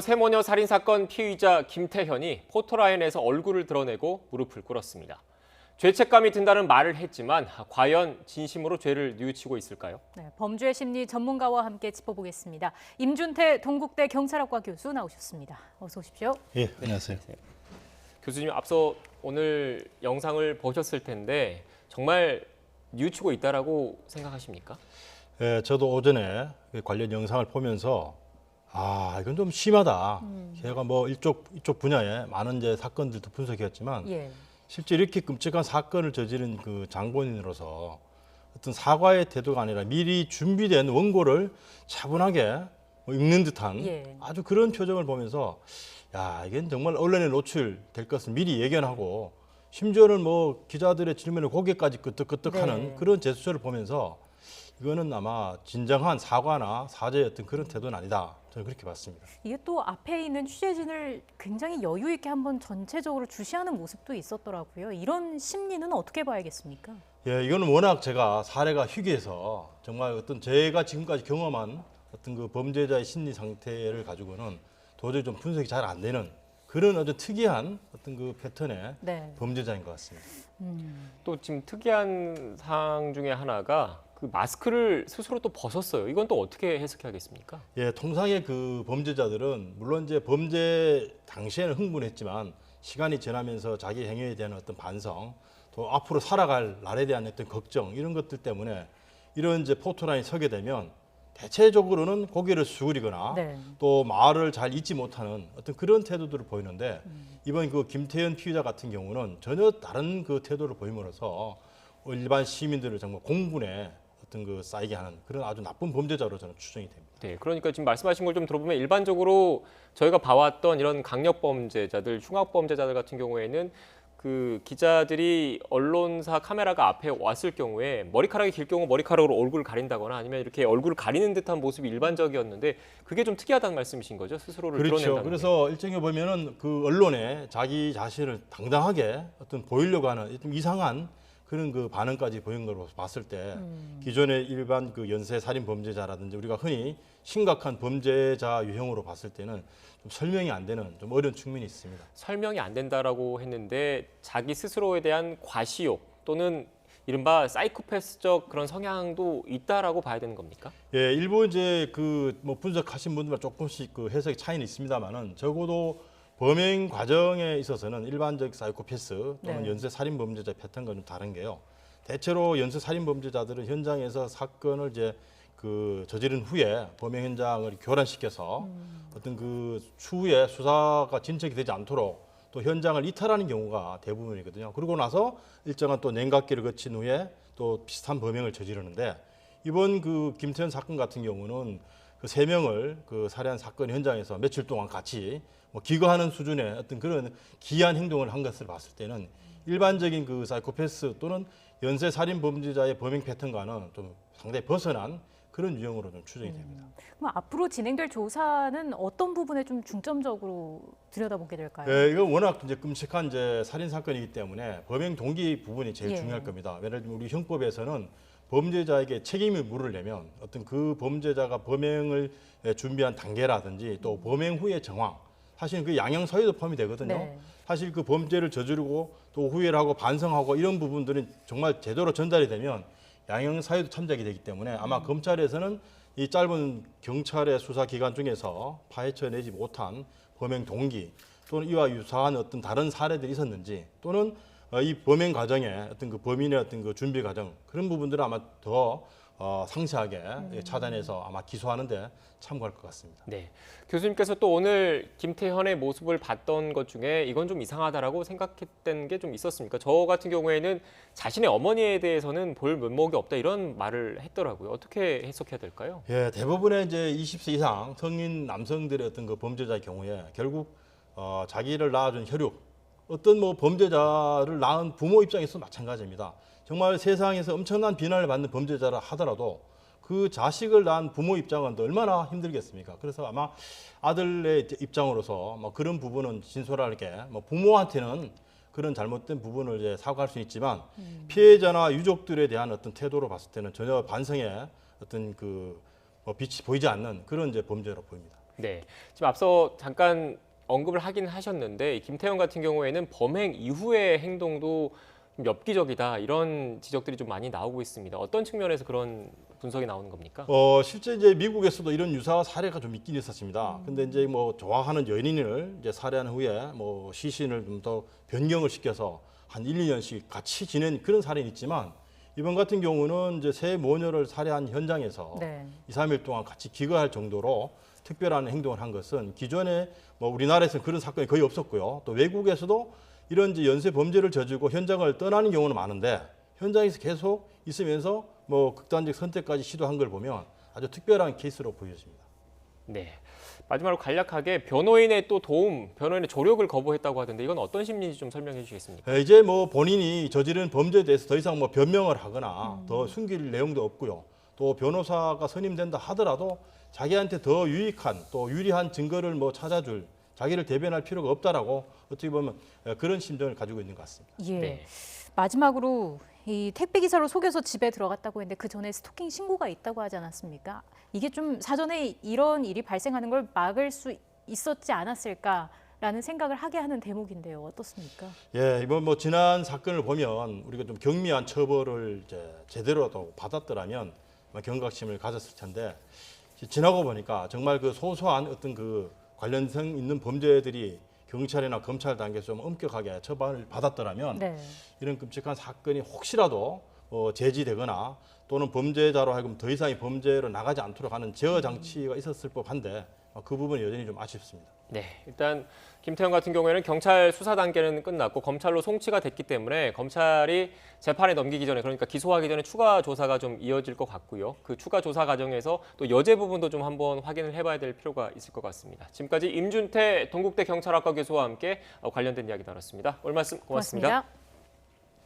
세모녀 살인사건 피의자 김태현이 포토라인에서 얼굴을 드러내고 무릎을 꿇었습니다. 죄책감이 든다는 말을 했지만 과연 진심으로 죄를 뉘우치고 있을까요? 네, 범죄 심리 전문가와 함께 짚어보겠습니다. 임준태 동국대 경찰학과 교수 나오셨습니다. 어서 오십시오. 예, 안녕하세요. 교수님, 앞서 오늘 영상을 보셨을 텐데 정말 뉘우치고 있다라고 생각하십니까? 예, 저도 오전에 관련 영상을 보면서 이건 좀 심하다. 제가 뭐 이쪽 분야에 많은 이제 사건들도 분석했지만 예. 실제 이렇게 끔찍한 사건을 저지른 그 장본인으로서 어떤 사과의 태도가 아니라 미리 준비된 원고를 차분하게 읽는 듯한 예. 아주 그런 표정을 보면서 이건 정말 언론에 노출될 것을 미리 예견하고 심지어는 뭐 기자들의 질문에 고개까지 끄덕끄덕하는 네. 그런 제스처를 보면서 이거는 아마 진정한 사과나 사죄의 어떤 그런 태도는 아니다. 저는 그렇게 봤습니다. 이게 또 앞에 있는 취재진을 굉장히 여유 있게 한번 전체적으로 주시하는 모습도 있었더라고요. 이런 심리는 어떻게 봐야겠습니까? 예, 이거는 워낙 제가 사례가 희귀해서 정말 어떤 제가 지금까지 경험한 어떤 그 범죄자의 심리 상태를 가지고는 도저히 좀 분석이 잘 안 되는 그런 아주 특이한 어떤 그 패턴의 네. 범죄자인 것 같습니다. 또 지금 특이한 사항 중에 하나가 그 마스크를 스스로 또 벗었어요. 이건 또 어떻게 해석해야겠습니까? 예, 통상의 그 범죄자들은 물론 이제 범죄 당시에는 흥분했지만 시간이 지나면서 자기 행위에 대한 어떤 반성, 또 앞으로 살아갈 날에 대한 어떤 걱정 이런 것들 때문에 이런 이제 포토라인에 서게 되면 대체적으로는 고개를 숙이거나 네. 또 말을 잘 잊지 못하는 어떤 그런 태도들을 보이는데 이번 그 김태현 피의자 같은 경우는 전혀 다른 그 태도를 보임으로써 일반 시민들을 정말 공분에 어떤 그 쌓이게 하는 그런 아주 나쁜 범죄자로 저는 추정이 됩니다. 네, 그러니까 지금 말씀하신 걸 좀 들어보면 일반적으로 저희가 봐왔던 이런 강력 범죄자들, 흉악 범죄자들 같은 경우에는 그 기자들이 언론사 카메라가 앞에 왔을 경우에 머리카락이 길 경우 머리카락으로 얼굴을 가린다거나 아니면 이렇게 얼굴을 가리는 듯한 모습이 일반적이었는데 그게 좀 특이하다는 말씀이신 거죠? 스스로를 그렇죠. 드러낸다는 그래서 일종의 보면은 그 언론에 자기 자신을 당당하게 어떤 보이려고 하는 좀 이상한 그런 그 반응까지 보인 걸로 봤을 때 기존의 일반 그 연쇄 살인 범죄자라든지 우리가 흔히 심각한 범죄자 유형으로 봤을 때는 좀 설명이 안 되는 좀 어려운 측면이 있습니다. 설명이 안 된다라고 했는데 자기 스스로에 대한 과시욕 또는 이른바 사이코패스적 그런 성향도 있다라고 봐야 되는 겁니까? 예, 일부 이제 그 뭐 분석하신 분들마다 조금씩 그 해석의 차이는 있습니다만은 적어도 범행 과정에 있어서는 일반적 사이코패스 또는 네. 연쇄 살인 범죄자 패턴과 좀 다른 게요. 대체로 연쇄 살인 범죄자들은 현장에서 사건을 이제 그 저지른 후에 범행 현장을 교란시켜서 어떤 그 추후에 수사가 진척이 되지 않도록 또 현장을 이탈하는 경우가 대부분이거든요. 그러고 나서 일정한 또 냉각기를 거친 후에 또 비슷한 범행을 저지르는데 이번 그 김태현 사건 같은 경우는 그 세 명을 그 살해한 사건 현장에서 며칠 동안 같이 뭐 기거하는 수준의 어떤 그런 기이한 행동을 한 것을 봤을 때는 일반적인 그 사이코패스 또는 연쇄 살인 범죄자의 범행 패턴과는 좀 상당히 벗어난 그런 유형으로 좀 추정이 됩니다. 그럼 앞으로 진행될 조사는 어떤 부분에 좀 중점적으로 들여다보게 될까요? 예, 이거 워낙 이제 끔찍한 이제 살인 사건이기 때문에 범행 동기 부분이 제일 예. 중요할 겁니다. 예를 들면 우리 형법에서는 범죄자에게 책임을 물으려면 어떤 그 범죄자가 범행을 준비한 단계라든지 또 범행 후의 정황, 사실 그 양형 사유도 포함이 되거든요. 네. 사실 그 범죄를 저지르고 또 후회를 하고 반성하고 이런 부분들이 정말 제대로 전달이 되면 양형 사유도 참작이 되기 때문에 아마 검찰에서는 이 짧은 경찰의 수사 기간 중에서 파헤쳐내지 못한 범행 동기 또는 이와 유사한 어떤 다른 사례들이 있었는지 또는 이 범행 과정에 어떤 그 범인의 어떤 그 준비 과정 그런 부분들을 아마 더 상세하게 차단해서 아마 기소하는데 참고할 것 같습니다. 네, 교수님께서 또 오늘 김태현의 모습을 봤던 것 중에 이건 좀 이상하다라고 생각했던 게 좀 있었습니까? 저 같은 경우에는 자신의 어머니에 대해서는 볼 면목이 없다 이런 말을 했더라고요. 어떻게 해석해야 될까요? 예, 대부분의 이제 20세 이상 성인 남성들의 어떤 그 범죄자의 경우에 결국 자기를 낳아준 혈육 어떤 뭐 범죄자를 낳은 부모 입장에서 마찬가지입니다. 정말 세상에서 엄청난 비난을 받는 범죄자라 하더라도 그 자식을 낳은 부모 입장은 또 얼마나 힘들겠습니까? 그래서 아마 아들의 입장으로서 뭐 그런 부분은 진솔하게 뭐 부모한테는 그런 잘못된 부분을 이제 사과할 수 있지만 피해자나 유족들에 대한 어떤 태도로 봤을 때는 전혀 반성의 어떤 그 빛이 보이지 않는 그런 이제 범죄로 보입니다. 네, 지금 앞서 잠깐 언급을 하긴 하셨는데 이 김태형 같은 경우에는 범행 이후의 행동도 좀 엽기적이다 이런 지적들이 좀 많이 나오고 있습니다. 어떤 측면에서 그런 분석이 나오는 겁니까? 실제 이제 미국에서도 이런 유사 사례가 좀 있긴 있었습니다. 근데 이제 뭐 좋아하는 연인을 이제 살해한 후에 뭐 시신을 좀 더 변경을 시켜서 한 1, 2년씩 같이 지낸 그런 사례는 있지만 이번 같은 경우는 이제 새 모녀를 살해한 현장에서 네. 2, 3일 동안 같이 기거할 정도로 특별한 행동을 한 것은 기존에 뭐 우리나라에서는 그런 사건이 거의 없었고요. 또 외국에서도 이런 이제 연쇄 범죄를 저지르고 현장을 떠나는 경우는 많은데 현장에서 계속 있으면서 뭐 극단적 선택까지 시도한 걸 보면 아주 특별한 케이스로 보여집니다. 네. 마지막으로 간략하게 변호인의 또 도움, 변호인의 조력을 거부했다고 하던데 이건 어떤 심리인지 좀 설명해 주시겠습니까? 이제 뭐 본인이 저지른 범죄에 대해서 더 이상 뭐 변명을 하거나 더 숨길 내용도 없고요. 또 변호사가 선임된다 하더라도 자기한테 더 유익한 또 유리한 증거를 뭐 찾아줄 자기를 대변할 필요가 없다라고 어떻게 보면 그런 심정을 가지고 있는 것 같습니다. 예. 네. 마지막으로 이 택배 기사로 속여서 집에 들어갔다고 했는데 그 전에 스토킹 신고가 있다고 하지 않았습니까? 이게 좀 사전에 이런 일이 발생하는 걸 막을 수 있었지 않았을까라는 생각을 하게 하는 대목인데요. 어떻습니까? 예, 이번 뭐 지난 사건을 보면 우리가 좀 경미한 처벌을 이제 제대로라도 받았더라면 경각심을 가졌을 텐데 지나고 보니까 정말 그 소소한 어떤 그 관련성 있는 범죄들이 경찰이나 검찰 단계에서 좀 엄격하게 처벌을 받았더라면 네. 이런 끔찍한 사건이 혹시라도 제지되거나 또는 범죄자로 하여금 더 이상의 범죄로 나가지 않도록 하는 제어 장치가 있었을 법한데 그 부분이 여전히 좀 아쉽습니다. 네, 일단 김태형 같은 경우에는 경찰 수사 단계는 끝났고 검찰로 송치가 됐기 때문에 검찰이 재판에 넘기기 전에 그러니까 기소하기 전에 추가 조사가 좀 이어질 것 같고요. 그 추가 조사 과정에서 또 여죄 부분도 좀 한번 확인을 해봐야 될 필요가 있을 것 같습니다. 지금까지 임준태 동국대 경찰학과 교수와 함께 관련된 이야기 나눴습니다. 오늘 말씀 고맙습니다. 고맙습니다.